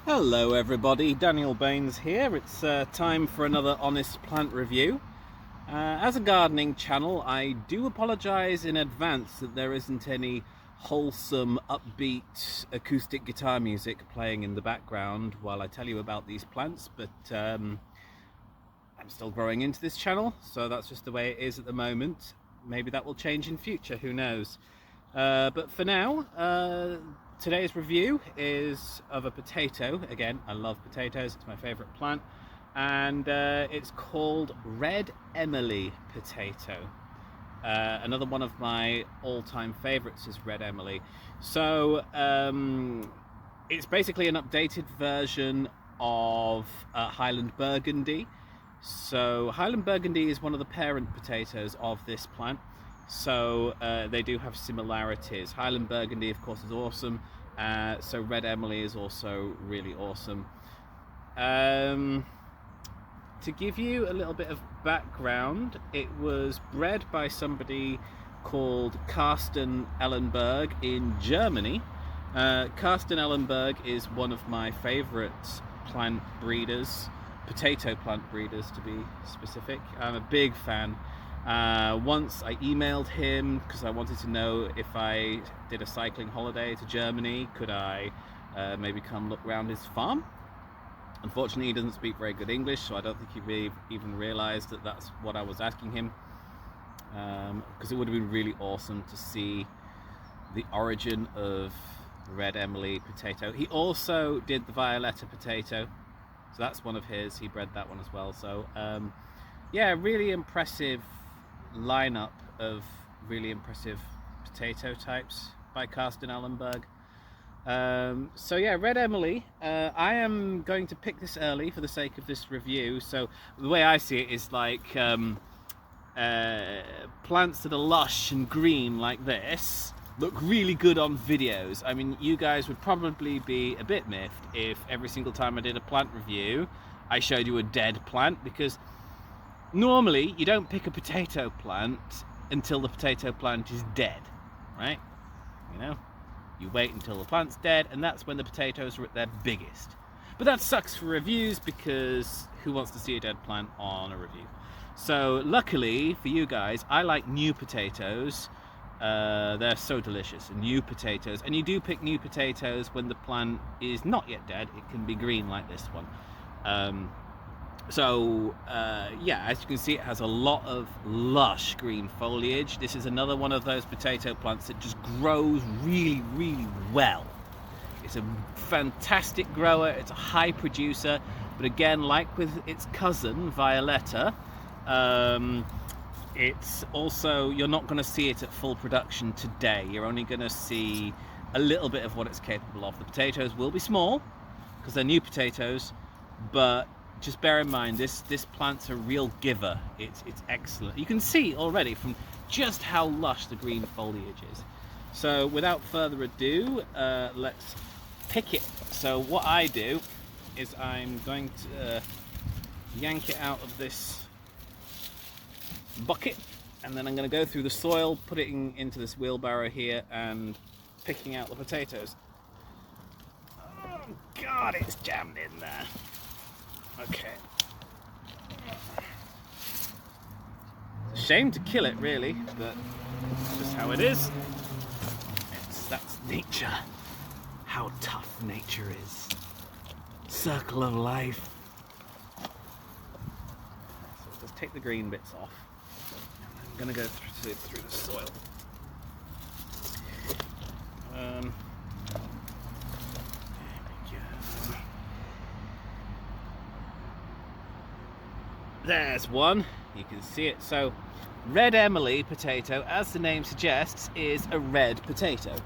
Hello everybody, Daniel Baines here. It's time for another honest plant review. As a gardening channel, I do apologise in advance that there isn't any wholesome, upbeat acoustic guitar music playing in the background while I tell you about these plants, but I'm still growing into this channel, so that's just the way it is at the moment. Maybe that will change in future, who knows. But for now, today's review is of a potato. Again, I love potatoes, it's my favourite plant, and it's called Red Emmalie potato. Another one of my all-time favourites is Red Emmalie. So it's basically an updated version of Highland Burgundy. So Highland Burgundy is one of the parent potatoes of this plant. So they do have similarities. Highland Burgundy, of course, is awesome. So Red Emmalie is also really awesome. To give you a little bit of background, it was bred by somebody called Carsten Ellenberg in Germany. Carsten Ellenberg is one of my favorite plant breeders, potato plant breeders to be specific. I'm a big fan. Once I emailed him because I wanted to know if I did a cycling holiday to Germany, could I maybe come look around his farm. Unfortunately, he doesn't speak very good English, so I don't think he really even realized that that's what I was asking him, because it would have been really awesome to see the origin of Red Emmalie potato. He also did the Violetta potato, so that's one of his. He bred that one as well. So yeah, really impressive lineup of really impressive potato types by Carsten Ellenberg. So yeah, Red Emmalie, I am going to pick this early for the sake of this review. So the way I see it is like plants that are lush and green like this look really good on videos. I mean, you guys would probably be a bit miffed if every single time I did a plant review I showed you a dead plant, because normally you don't pick a potato plant until the potato plant is dead, right? You know, you wait until the plant's dead, and that's when the potatoes are at their biggest. But that sucks for reviews, because who wants to see a dead plant on a review? So luckily for you guys, I like new potatoes. They're so delicious, new potatoes, and you do pick new potatoes when the plant is not yet dead. It can be green like this one. Yeah, as you can see, it has a lot of lush green foliage. This is another one of those potato plants that just grows really, really well. It's a fantastic grower, it's a high producer, but again, like with its cousin, Violetta, it's also, you're not going to see it at full production today. You're only going to see a little bit of what it's capable of. The potatoes will be small, because they're new potatoes, but just bear in mind, this plant's a real giver. It's excellent. You can see already from just how lush the green foliage is. So without further ado, let's pick it. So what I do is I'm going to yank it out of this bucket, and then I'm going to go through the soil, put it into this wheelbarrow here, and picking out the potatoes. Oh God, it's jammed in there. Okay. It's a shame to kill it, really, but it's just how it is. That's nature. How tough nature is. Circle of life. So let's take the green bits off. I'm going to go through the soil. There we go. There's one. You can see it. So, Red Emmalie potato, as the name suggests, is a red potato.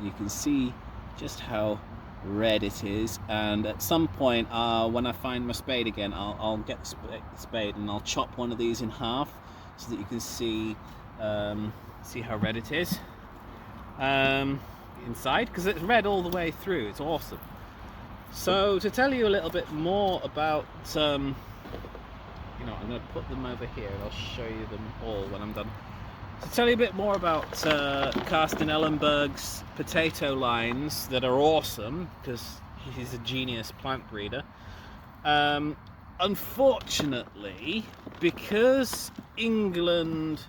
You can see just how red it is, and at some point when I find my spade again, I'll get the spade and I'll chop one of these in half so that you can see how red it is inside, because it's red all the way through. It's awesome. So to tell you a little bit more about I'm going to put them over here and I'll show you them all when I'm done. To tell you a bit more about Carsten Ellenberg's potato lines that are awesome, because he's a genius plant breeder. Unfortunately, because England,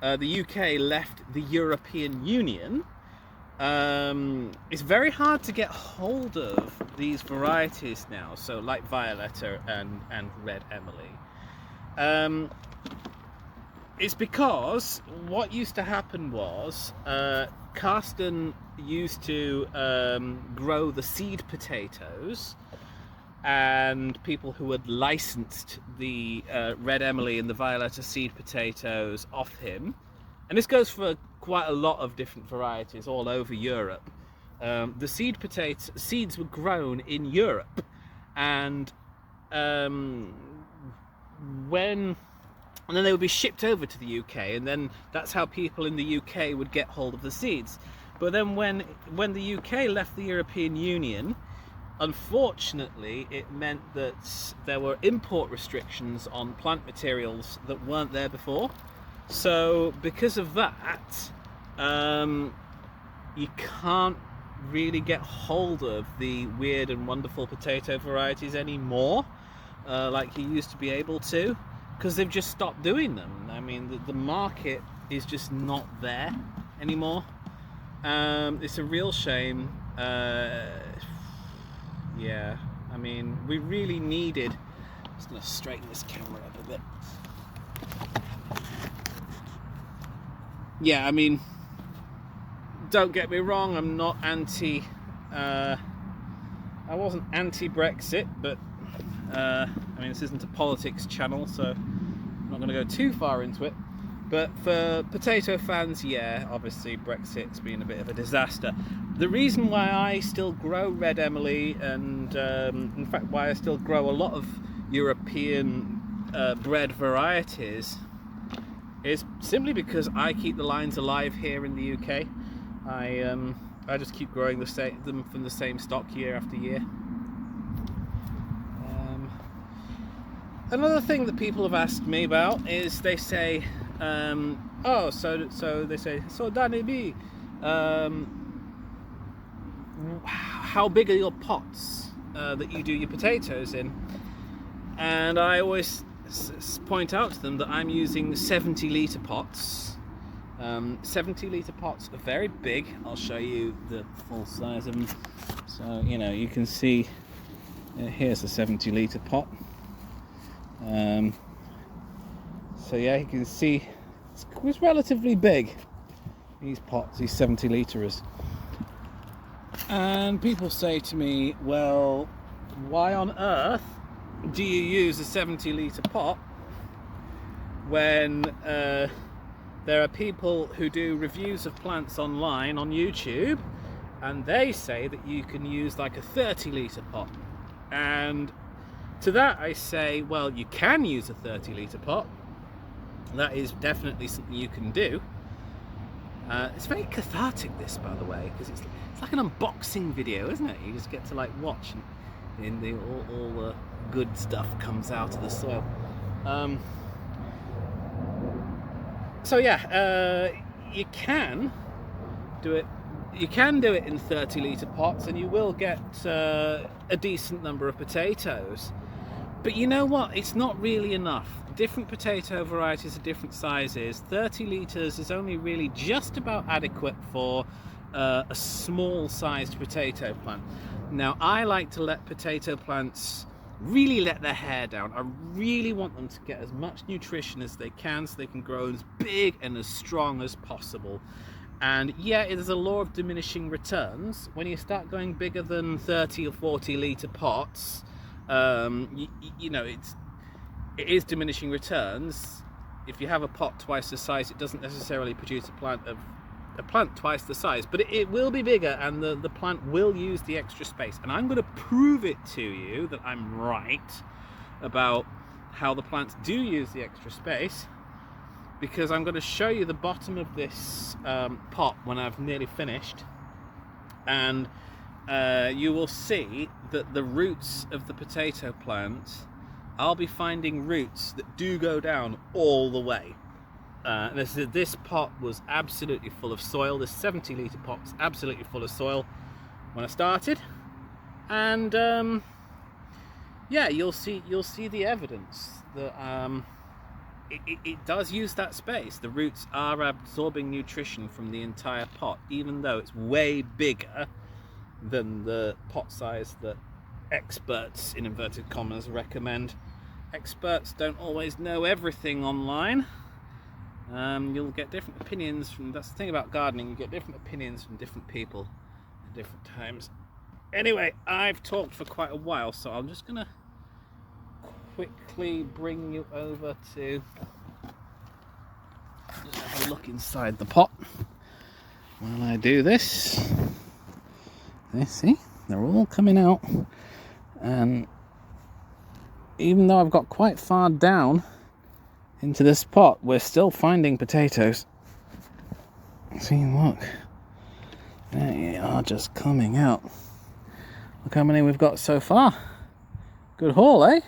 the UK left the European Union, it's very hard to get hold of these varieties now. So like Violetta and Red Emmalie. It's because what used to happen was Carsten used to grow the seed potatoes, and people who had licensed the Red Emmalie and the Violetta seed potatoes off him, and this goes for quite a lot of different varieties all over Europe. The seeds were grown in Europe, and then they would be shipped over to the UK, and then that's how people in the UK would get hold of the seeds. But then when the UK left the European Union, unfortunately it meant that there were import restrictions on plant materials that weren't there before. So because of that, you can't really get hold of the weird and wonderful potato varieties anymore, like you used to be able to, because they've just stopped doing them. I mean, the market is just not there anymore. It's a real shame. Yeah, I mean, we really needed... I'm just going to straighten this camera up a bit. Yeah, I mean, don't get me wrong, I'm not anti... I wasn't anti-Brexit, but I mean, this isn't a politics channel, so I'm not going to go too far into it. But for potato fans, yeah, obviously Brexit's been a bit of a disaster. The reason why I still grow Red Emmalie, and in fact why I still grow a lot of European bred varieties, is simply because I keep the lines alive here in the UK. I just keep growing them from the same stock year after year. Another thing that people have asked me about is they say, so they say, so Danny B, how big are your pots that you do your potatoes in? And I always point out to them that I'm using 70-litre pots. 70-litre pots are very big. I'll show you the full size of them. So, you know, you can see, here's a 70-litre pot. So yeah, you can see it's relatively big, these pots, these 70 litres. And people say to me, well, why on earth do you use a 70-litre pot when there are people who do reviews of plants online on YouTube, and they say that you can use like a 30-litre pot? And to that I say, well, you can use a 30-litre pot. That is definitely something you can do. It's very cathartic, this, by the way, because it's like an unboxing video, isn't it? You just get to like watch, and all the good stuff comes out of the soil. So yeah, you can do it. You can do it in 30-litre pots, and you will get a decent number of potatoes. But you know what? It's not really enough. Different potato varieties are different sizes. 30 litres is only really just about adequate for a small-sized potato plant. Now, I like to let potato plants really let their hair down. I really want them to get as much nutrition as they can, so they can grow as big and as strong as possible. And yeah, it is a law of diminishing returns. When you start going bigger than 30 or 40-litre pots, you know, it is diminishing returns. If you have a pot twice the size, it doesn't necessarily produce a plant twice the size, but it will be bigger, and the plant will use the extra space. And I'm going to prove it to you that I'm right about how the plants do use the extra space, because I'm going to show you the bottom of this pot when I've nearly finished, and you will see that the roots of the potato plant, I'll be finding roots that do go down all the way. This pot was absolutely full of soil. This 70-litre pot was absolutely full of soil when I started, And yeah, you'll see the evidence that it does use that space. The roots are absorbing nutrition from the entire pot, even though it's way bigger than the pot size that experts, in inverted commas, recommend. Experts don't always know everything online. You'll get different opinions from, that's the thing about gardening, you get different opinions from different people at different times. Anyway, I've talked for quite a while, so I'm just gonna quickly bring you over to just have a look inside the pot while I do this. See, they're all coming out, and even though I've got quite far down into this pot, we're still finding potatoes. See, look, they are just coming out. Look how many we've got so far. Good haul, eh?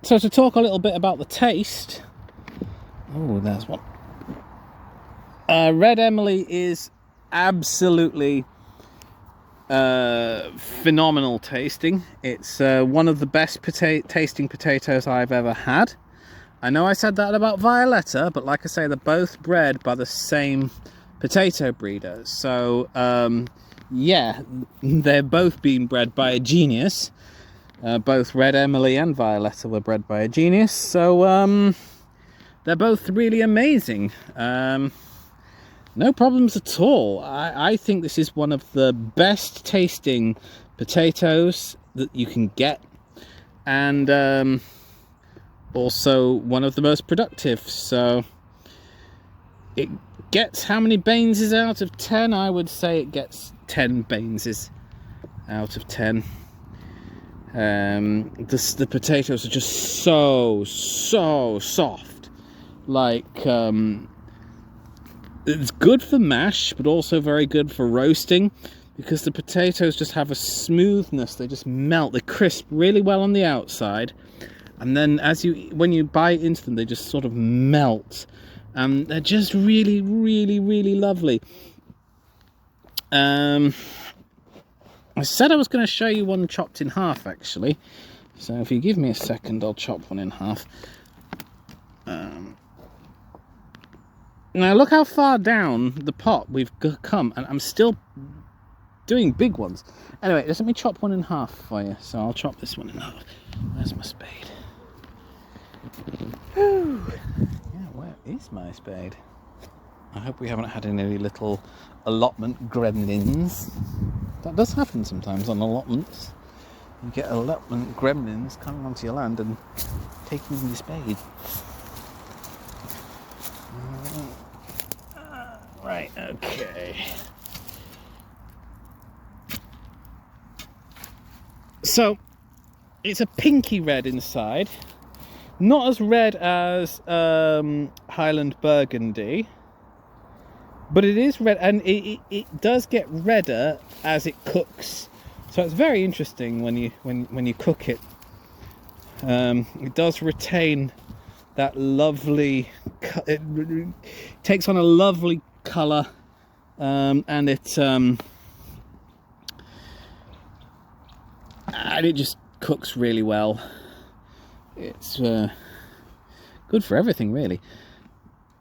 So to talk a little bit about the taste. Oh, there's one. Red Emmalie is absolutely phenomenal tasting. It's one of the best tasting potatoes I've ever had. I know I said that about Violetta, but like I say, they're both bred by the same potato breeder. So yeah, they're both being bred by a genius. Both Red Emmalie and Violetta were bred by a genius. So they're both really amazing. No problems at all. I think this is one of the best tasting potatoes that you can get, and also one of the most productive. So it gets how many Baineses out of 10? I would say it gets 10 Baineses out of 10. The potatoes are just so soft. Like it's good for mash, but also very good for roasting, because the potatoes just have a smoothness. They just melt. They crisp really well on the outside, and then when you bite into them, they just sort of melt. They're just really lovely. I said I was going to show you one chopped in half, actually. So if you give me a second, I'll chop one in half. Now look how far down the pot we've come, and I'm still doing big ones. Anyway, just let me chop one in half for you. So I'll chop this one in half. Where's my spade? Whew. Yeah, where is my spade? I hope we haven't had any little allotment gremlins. That does happen sometimes on allotments. You get allotment gremlins coming onto your land and taking your spade. Right, okay. So, it's a pinky red inside. Not as red as Highland Burgundy, but it is red, and it does get redder as it cooks. So it's very interesting when you cook it. It does retain that lovely. It takes on a lovely colour, and it just cooks really well. It's good for everything, really.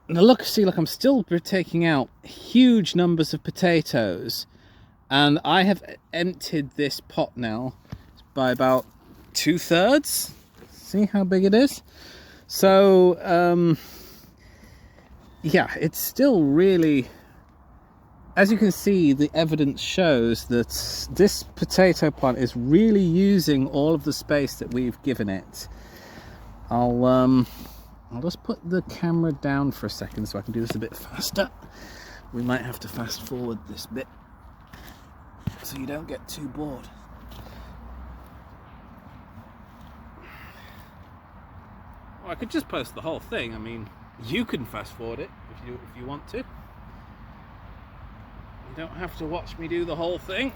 Now look, I'm still taking out huge numbers of potatoes, and I have emptied this pot now by about 2/3. See how big it is? So yeah, it's still really, as you can see, the evidence shows that this potato plant is really using all of the space that we've given it. I'll just put the camera down for a second so I can do this a bit faster. We might have to fast forward this bit so you don't get too bored. Well, I could just post the whole thing. I mean, you can fast forward it if you want to. You don't have to watch me do the whole thing.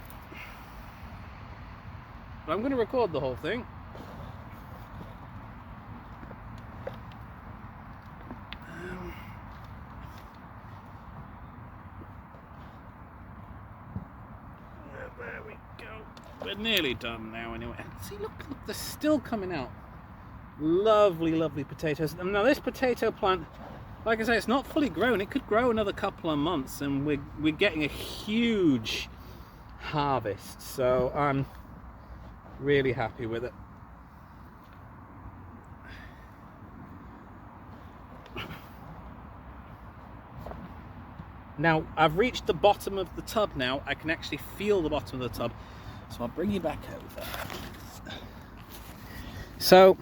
But I'm going to record the whole thing. There we go. We're nearly done now anyway. See, look, they're still coming out. Lovely, lovely potatoes. And now this potato plant, like I say, it's not fully grown. It could grow another couple of months and we're getting a huge harvest. So I'm really happy with it. Now, I've reached the bottom of the tub now. I can actually feel the bottom of the tub. So I'll bring you back over. So,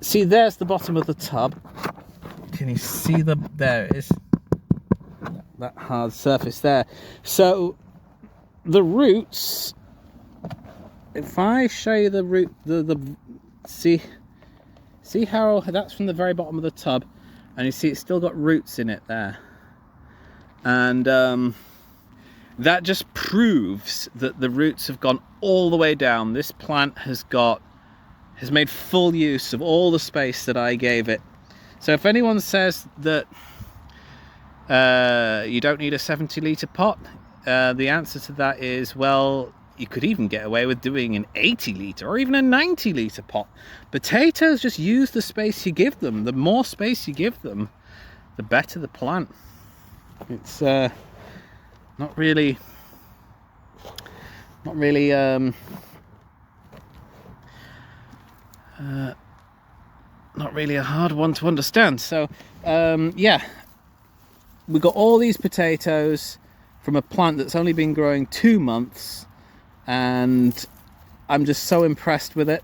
see, there's the bottom of the tub. Can you see there it is. That hard surface there. So, the roots, if I show you the root, see how that's from the very bottom of the tub, and you see it's still got roots in it there. And that just proves that the roots have gone all the way down. This plant has made full use of all the space that I gave it. So if anyone says that you don't need a 70-litre pot, the answer to that is, well, you could even get away with doing an 80-litre or even a 90-litre pot. Potatoes just use the space you give them. The more space you give them, the better the plant. It's not really not really a hard one to understand. So yeah, we got all these potatoes from a plant that's only been growing 2 months, and I'm just so impressed with it.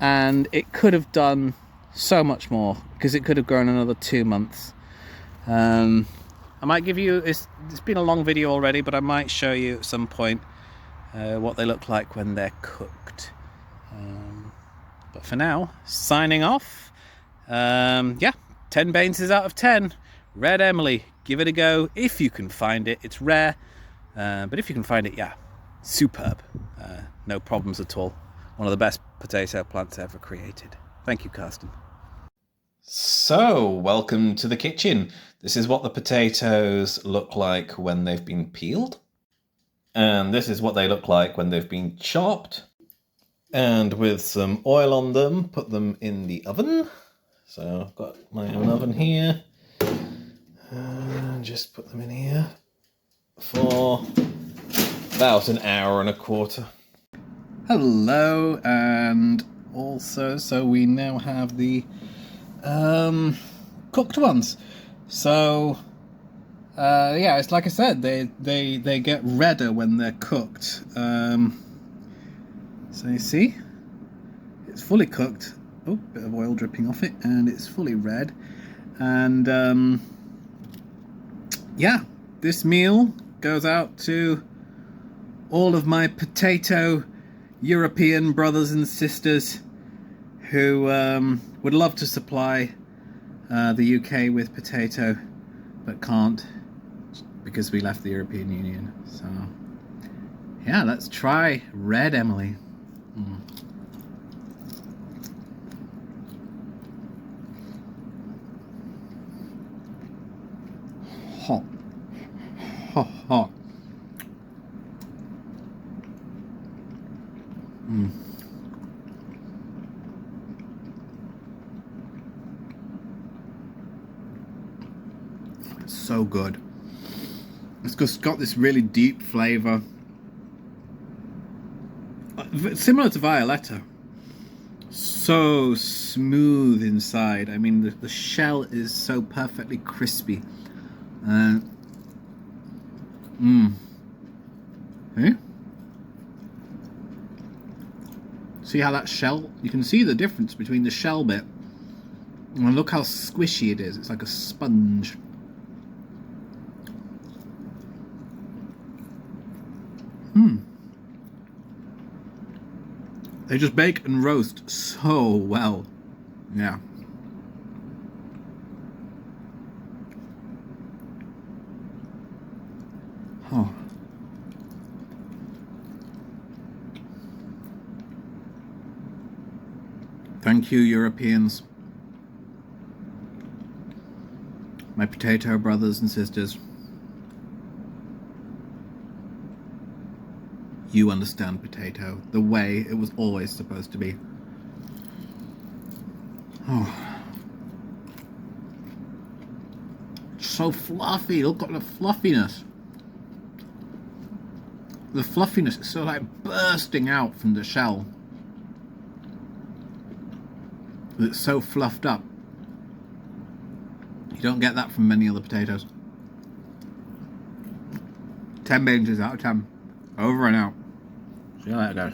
And it could have done so much more, because it could have grown another 2 months. I might give you, it's been a long video already, but I might show you at some point what they look like when they're cooked. But for now, signing off. Yeah, 10 Baineses out of 10. Red Emily, give it a go if you can find it. It's rare, but if you can find it, yeah, superb. No problems at all. One of the best potato plants ever created. Thank you, Karsten. So, welcome to the kitchen. This is what the potatoes look like when they've been peeled. And this is what they look like when they've been chopped. And with some oil on them, put them in the oven. So I've got my own oven here. And just put them in here for about an hour and a quarter. Hello, and also, so we now have the cooked ones. So yeah, it's like I said, they get redder when they're cooked. So you see, it's fully cooked. Oh, bit of oil dripping off it, and it's fully red. And yeah, this meal goes out to all of my potato European brothers and sisters who would love to supply the UK with potato, but can't because we left the European Union. So yeah, let's try Red Emily. Hot. Hot, hot. It's so good. It's just got this really deep flavour. Similar to Violetta. So smooth inside. I mean, the shell is so perfectly crispy. Okay. See how that shell, you can see the difference between the shell bit, and look how squishy it is. It's like a sponge. They just bake and roast so well. Yeah. Oh. Thank you, Europeans. My potato brothers and sisters. You understand potato the way it was always supposed to be. Oh. So fluffy, look at the fluffiness. The fluffiness is so like bursting out from the shell. It's so fluffed up. You don't get that from many other potatoes. 10 inches out of 10. Over and out. See you later, guys.